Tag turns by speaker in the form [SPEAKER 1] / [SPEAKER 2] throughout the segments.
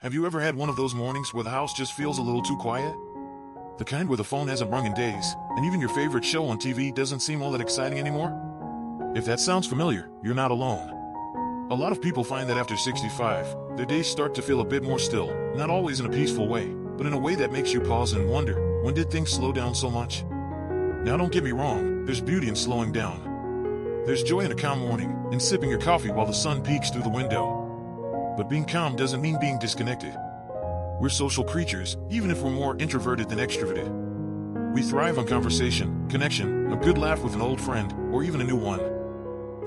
[SPEAKER 1] Have you ever had one of those mornings where the house just feels a little too quiet? The kind where the phone hasn't rung in days, and even your favorite show on TV doesn't seem all that exciting anymore? If that sounds familiar, you're not alone. A lot of people find that after 65, their days start to feel a bit more still, not always in a peaceful way, but in a way that makes you pause and wonder, when did things slow down so much? Now don't get me wrong, there's beauty in slowing down. There's joy in a calm morning, in sipping your coffee while the sun peeks through the window. But being calm doesn't mean being disconnected. We're social creatures, even if we're more introverted than extroverted. We thrive on conversation, connection, a good laugh with an old friend, or even a new one.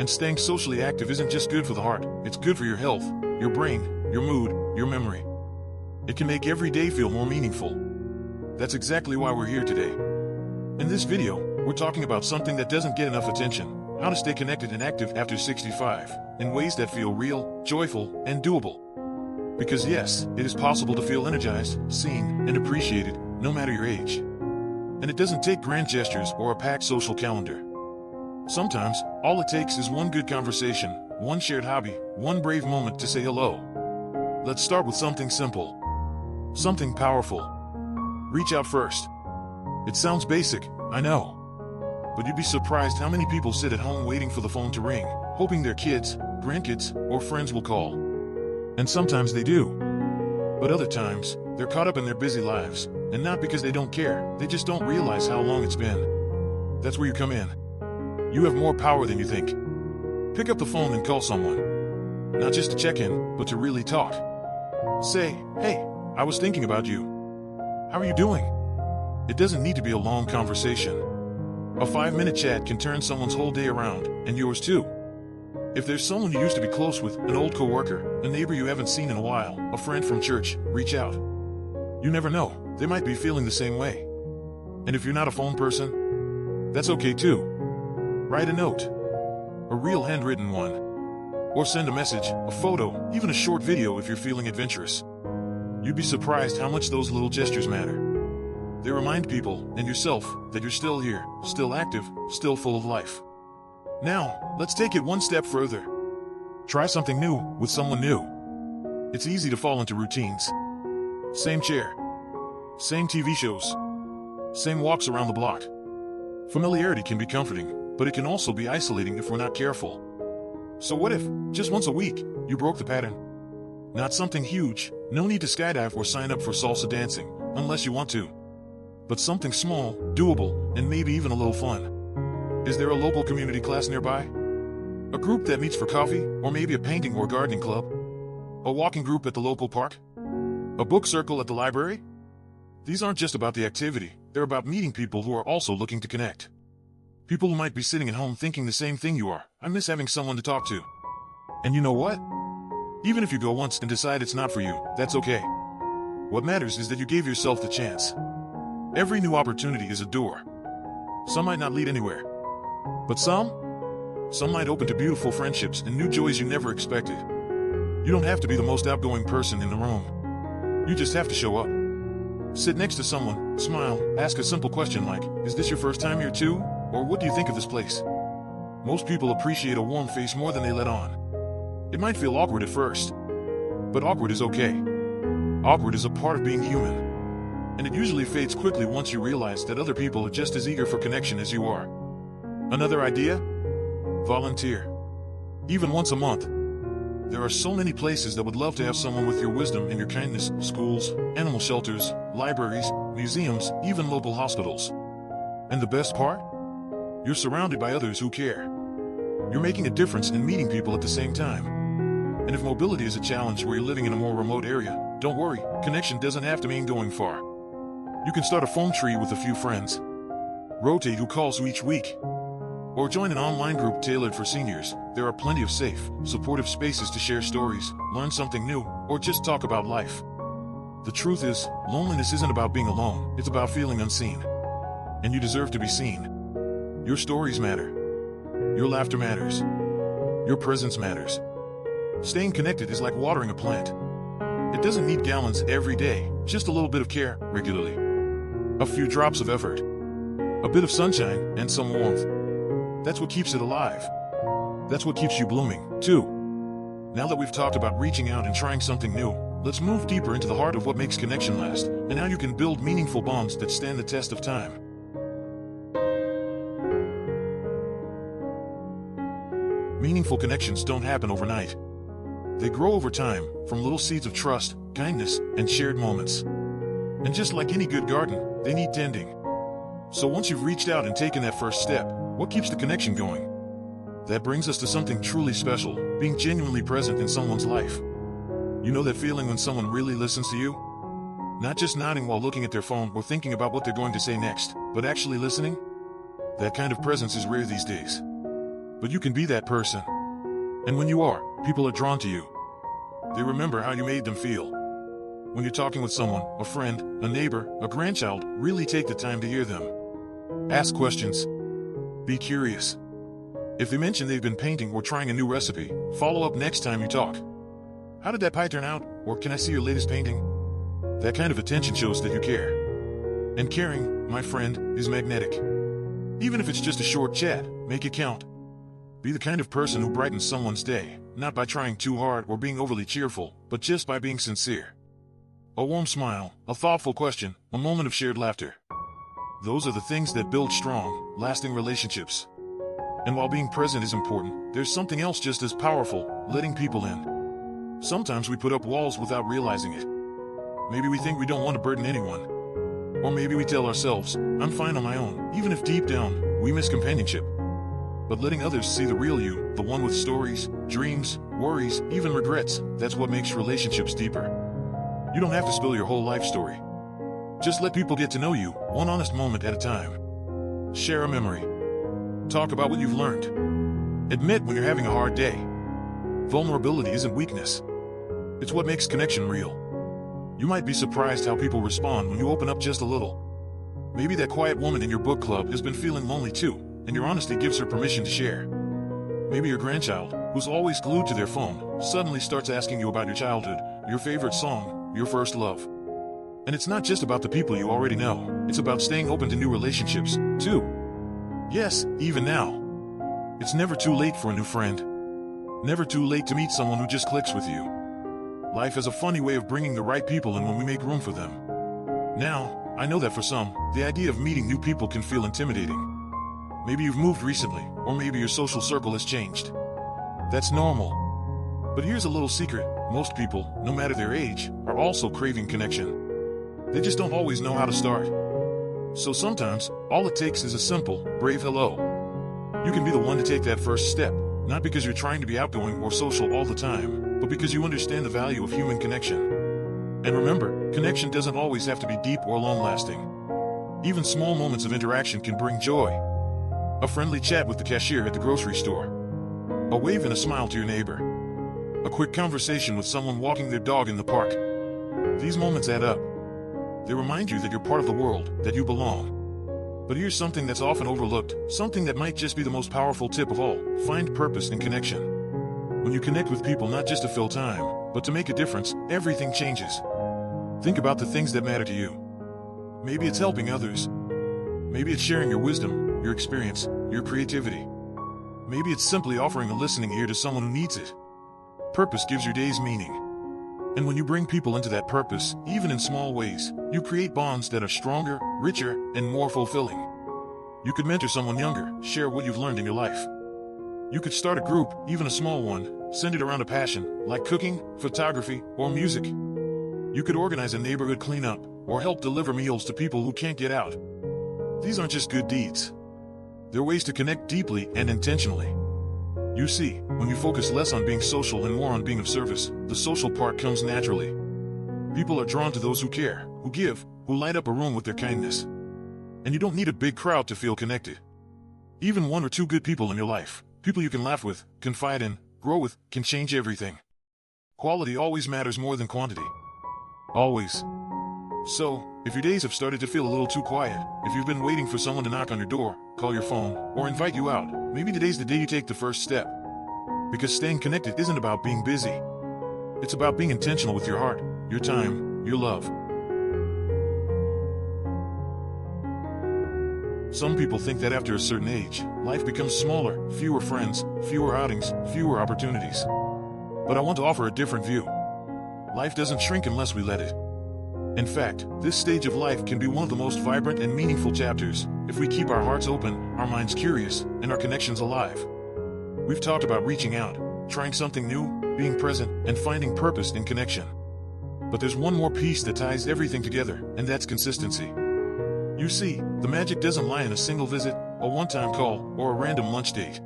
[SPEAKER 1] And staying socially active isn't just good for the heart, it's good for your health, your brain, your mood, your memory. It can make every day feel more meaningful. That's exactly why we're here today. In this video, we're talking about something that doesn't get enough attention: how to stay connected and active after 65, in ways that feel real, joyful, and doable. Because yes, it is possible to feel energized, seen, and appreciated, no matter your age. And it doesn't take grand gestures or a packed social calendar. Sometimes, all it takes is one good conversation, one shared hobby, one brave moment to say hello. Let's start with something simple. Something powerful. Reach out first. It sounds basic, I know. But you'd be surprised how many people sit at home waiting for the phone to ring, hoping their kids, grandkids, or friends will call. And sometimes they do. But other times, they're caught up in their busy lives, and not because they don't care, they just don't realize how long it's been. That's where you come in. You have more power than you think. Pick up the phone and call someone. Not just to check in, but to really talk. Say, "Hey, I was thinking about you. How are you doing?" It doesn't need to be a long conversation. A 5-minute chat can turn someone's whole day around, and yours too. If there's someone you used to be close with, an old coworker, a neighbor you haven't seen in a while, a friend from church, reach out. You never know, they might be feeling the same way. And if you're not a phone person, that's okay too. Write a note. A real handwritten one. Or send a message, a photo, even a short video if you're feeling adventurous. You'd be surprised how much those little gestures matter. They remind people, and yourself, that you're still here, still active, still full of life. Now, let's take it one step further. Try something new, with someone new. It's easy to fall into routines. Same chair. Same TV shows. Same walks around the block. Familiarity can be comforting, but it can also be isolating if we're not careful. So what if, just once a week, you broke the pattern? Not something huge, no need to skydive or sign up for salsa dancing, unless you want to. But something small, doable, and maybe even a little fun. Is there a local community class nearby? A group that meets for coffee, or maybe a painting or gardening club? A walking group at the local park? A book circle at the library? These aren't just about the activity, they're about meeting people who are also looking to connect. People who might be sitting at home thinking the same thing you are: I miss having someone to talk to. And you know what? Even if you go once and decide it's not for you, that's okay. What matters is that you gave yourself the chance. Every new opportunity is a door. Some might not lead anywhere. But some might open to beautiful friendships and new joys you never expected. You don't have to be the most outgoing person in the room. You just have to show up. Sit next to someone, smile, ask a simple question like, "Is this your first time here too?" Or "What do you think of this place?" Most people appreciate a warm face more than they let on. It might feel awkward at first, but awkward is okay. Awkward is a part of being human. And it usually fades quickly once you realize that other people are just as eager for connection as you are. Another idea? Volunteer. Even once a month. There are so many places that would love to have someone with your wisdom and your kindness: schools, animal shelters, libraries, museums, even local hospitals. And the best part? You're surrounded by others who care. You're making a difference in meeting people at the same time. And if mobility is a challenge where you're living in a more remote area, don't worry, connection doesn't have to mean going far. You can start a phone tree with a few friends. Rotate who calls you each week. Or join an online group tailored for seniors. There are plenty of safe, supportive spaces to share stories, learn something new, or just talk about life. The truth is, loneliness isn't about being alone, it's about feeling unseen. And you deserve to be seen. Your stories matter. Your laughter matters. Your presence matters. Staying connected is like watering a plant. It doesn't need gallons every day, just a little bit of care, regularly. A few drops of effort. A bit of sunshine, and some warmth. That's what keeps it alive. That's what keeps you blooming, too. Now that we've talked about reaching out and trying something new, let's move deeper into the heart of what makes connection last, and how you can build meaningful bonds that stand the test of time. Meaningful connections don't happen overnight. They grow over time, from little seeds of trust, kindness, and shared moments. And just like any good garden, they need tending. So once you've reached out and taken that first step, what keeps the connection going? That brings us to something truly special, being genuinely present in someone's life. You know that feeling when someone really listens to you? Not just nodding while looking at their phone or thinking about what they're going to say next, but actually listening? That kind of presence is rare these days. But you can be that person. And when you are, people are drawn to you. They remember how you made them feel. When you're talking with someone, a friend, a neighbor, a grandchild, really take the time to hear them. Ask questions. Be curious. If they mention they've been painting or trying a new recipe, follow up next time you talk. How did that pie turn out? Or can I see your latest painting? That kind of attention shows that you care. And caring, my friend, is magnetic. Even if it's just a short chat, make it count. Be the kind of person who brightens someone's day, not by trying too hard or being overly cheerful, but just by being sincere. A warm smile, a thoughtful question, a moment of shared laughter. Those are the things that build strong, lasting relationships. And while being present is important, there's something else just as powerful, letting people in. Sometimes we put up walls without realizing it. Maybe we think we don't want to burden anyone. Or maybe we tell ourselves, I'm fine on my own, even if deep down, we miss companionship. But letting others see the real you, the one with stories, dreams, worries, even regrets, that's what makes relationships deeper. You don't have to spill your whole life story. Just let people get to know you, one honest moment at a time. Share a memory. Talk about what you've learned. Admit when you're having a hard day. Vulnerability isn't weakness. It's what makes connection real. You might be surprised how people respond when you open up just a little. Maybe that quiet woman in your book club has been feeling lonely too, and your honesty gives her permission to share. Maybe your grandchild, who's always glued to their phone, suddenly starts asking you about your childhood, your favorite song, your first love. And it's not just about the people you already know, it's about staying open to new relationships, too. Yes, even now. It's never too late for a new friend. Never too late to meet someone who just clicks with you. Life has a funny way of bringing the right people in when we make room for them. Now, I know that for some, the idea of meeting new people can feel intimidating. Maybe you've moved recently, or maybe your social circle has changed. That's normal. But here's a little secret. Most people, no matter their age, are also craving connection. They just don't always know how to start. So sometimes, all it takes is a simple, brave hello. You can be the one to take that first step, not because you're trying to be outgoing or social all the time, but because you understand the value of human connection. And remember, connection doesn't always have to be deep or long-lasting. Even small moments of interaction can bring joy. A friendly chat with the cashier at the grocery store. A wave and a smile to your neighbor. A quick conversation with someone walking their dog in the park. These moments add up. They remind you that you're part of the world, that you belong. But here's something that's often overlooked, something that might just be the most powerful tip of all: find purpose in connection. When you connect with people not just to fill time, but to make a difference, everything changes. Think about the things that matter to you. Maybe it's helping others. Maybe it's sharing your wisdom, your experience, your creativity. Maybe it's simply offering a listening ear to someone who needs it. Purpose gives your days meaning. And when you bring people into that purpose, even in small ways, you create bonds that are stronger, richer, and more fulfilling. You could mentor someone younger, share what you've learned in your life. You could start a group, even a small one, centered around a passion, like cooking, photography, or music. You could organize a neighborhood cleanup, or help deliver meals to people who can't get out. These aren't just good deeds. They're ways to connect deeply and intentionally. You see, when you focus less on being social and more on being of service, the social part comes naturally. People are drawn to those who care, who give, who light up a room with their kindness. And you don't need a big crowd to feel connected. Even one or two good people in your life, people you can laugh with, confide in, grow with, can change everything. Quality always matters more than quantity. Always. So, if your days have started to feel a little too quiet, if you've been waiting for someone to knock on your door, call your phone, or invite you out, maybe today's the day you take the first step. Because staying connected isn't about being busy. It's about being intentional with your heart, your time, your love. Some people think that after a certain age, life becomes smaller, fewer friends, fewer outings, fewer opportunities. But I want to offer a different view. life doesn't shrink unless we let it. In fact, this stage of life can be one of the most vibrant and meaningful chapters if we keep our hearts open, our minds curious, and our connections alive. We've talked about reaching out, trying something new, being present, and finding purpose in connection. But there's one more piece that ties everything together, and that's consistency. You see, the magic doesn't lie in a single visit, a one-time call, or a random lunch date.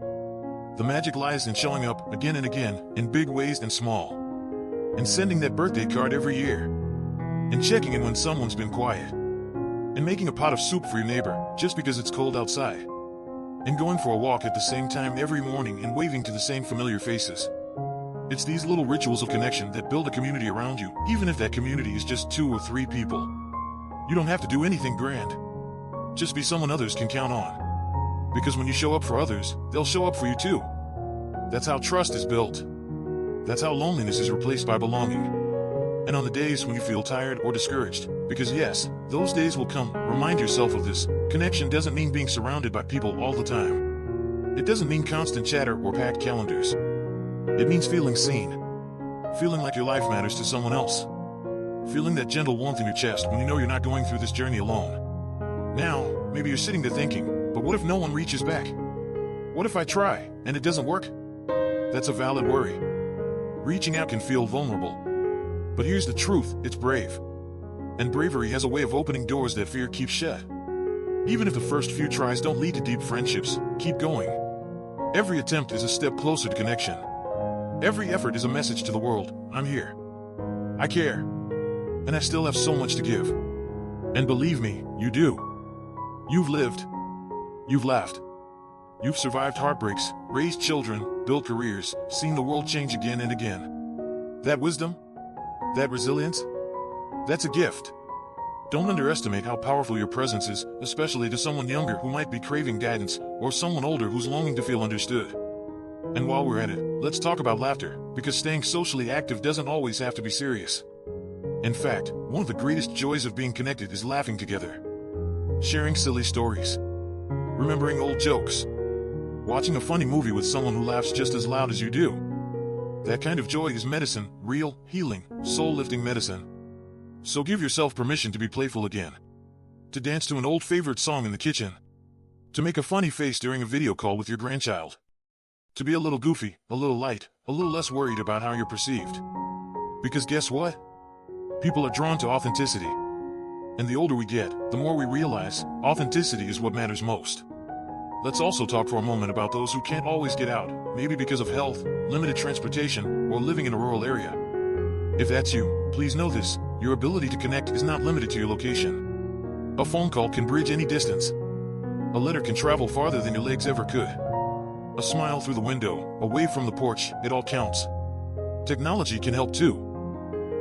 [SPEAKER 1] The magic lies in showing up again and again, in big ways and small. And sending that birthday card every year. And checking in when someone's been quiet. And making a pot of soup for your neighbor, just because it's cold outside. And going for a walk at the same time every morning and waving to the same familiar faces. It's these little rituals of connection that build a community around you, even if that community is just 2 or 3 people. You don't have to do anything grand. Just be someone others can count on. Because when you show up for others, they'll show up for you too. That's how trust is built. That's how loneliness is replaced by belonging. And on the days when you feel tired or discouraged, because yes, those days will come, remind yourself of this. Connection doesn't mean being surrounded by people all the time. It doesn't mean constant chatter or packed calendars. It means feeling seen. Feeling like your life matters to someone else. Feeling that gentle warmth in your chest when you know you're not going through this journey alone. Now, maybe you're sitting there thinking, but what if no one reaches back? What if I try, and it doesn't work? That's a valid worry. Reaching out can feel vulnerable. But here's the truth, it's brave. And bravery has a way of opening doors that fear keeps shut. Even if the first few tries don't lead to deep friendships, keep going. Every attempt is a step closer to connection. Every effort is a message to the world, I'm here. I care. And I still have so much to give. And believe me, you do. You've lived. You've laughed. You've survived heartbreaks, raised children, built careers, seen the world change again and again. That wisdom? That resilience? That's a gift. Don't underestimate how powerful your presence is, especially to someone younger who might be craving guidance, or someone older who's longing to feel understood. And while we're at it, let's talk about laughter, because staying socially active doesn't always have to be serious. In fact, one of the greatest joys of being connected is laughing together. Sharing silly stories. Remembering old jokes. Watching a funny movie with someone who laughs just as loud as you do. That kind of joy is medicine, real, healing, soul-lifting medicine. So give yourself permission to be playful again. To dance to an old favorite song in the kitchen. To make a funny face during a video call with your grandchild. To be a little goofy, a little light, a little less worried about how you're perceived. Because guess what? People are drawn to authenticity. And the older we get, the more we realize, authenticity is what matters most. Let's also talk for a moment about those who can't always get out, maybe because of health, limited transportation, or living in a rural area. If that's you, please know this, your ability to connect is not limited to your location. A phone call can bridge any distance. A letter can travel farther than your legs ever could. A smile through the window, away from the porch, it all counts. Technology can help too.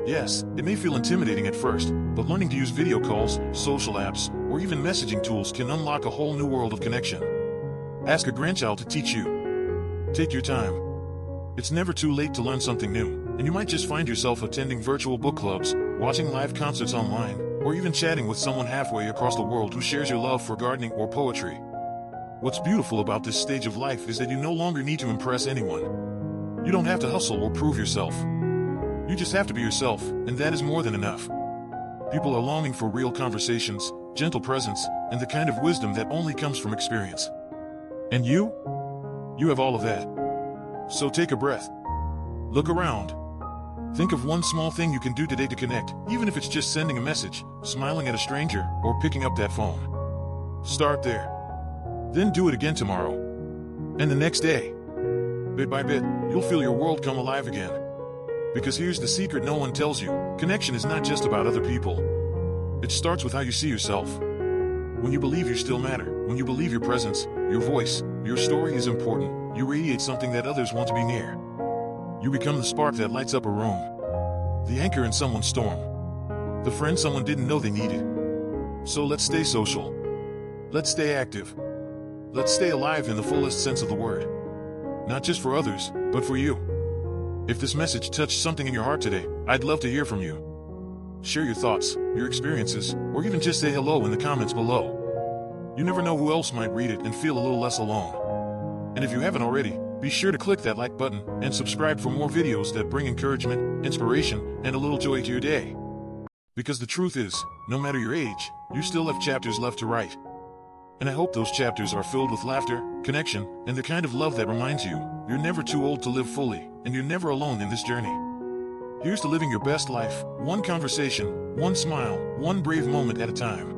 [SPEAKER 1] Yes, it may feel intimidating at first, but learning to use video calls, social apps, or even messaging tools can unlock a whole new world of connection. Ask a grandchild to teach you. Take your time. It's never too late to learn something new, and you might just find yourself attending virtual book clubs, watching live concerts online, or even chatting with someone halfway across the world who shares your love for gardening or poetry. What's beautiful about this stage of life is that you no longer need to impress anyone. You don't have to hustle or prove yourself. You just have to be yourself, and that is more than enough. People are longing for real conversations, gentle presence, and the kind of wisdom that only comes from experience. And you? You have all of that. So take a breath. Look around. Think of one small thing you can do today to connect, even if it's just sending a message, smiling at a stranger, or picking up that phone. Start there. Then do it again tomorrow. And the next day. Bit by bit, you'll feel your world come alive again. Because here's the secret no one tells you, connection is not just about other people. It starts with how you see yourself. When you believe you still matter, when you believe your presence, your voice, your story is important, you radiate something that others want to be near. You become the spark that lights up a room. The anchor in someone's storm. The friend someone didn't know they needed. So let's stay social. Let's stay active. Let's stay alive in the fullest sense of the word. Not just for others, but for you. If this message touched something in your heart today, I'd love to hear from you. Share your thoughts, your experiences, or even just say hello in the comments below. You never know who else might read it and feel a little less alone. And if you haven't already, Be sure to click that like button and subscribe for more videos that bring encouragement, inspiration, and a little joy to your day. Because the truth is, no matter your age, you still have chapters left to write. And I hope those chapters are filled with laughter, connection, and the kind of love that reminds you, you're never too old to live fully, and you're never alone in this journey. Here's to living your best life, one conversation, one smile, one brave moment at a time.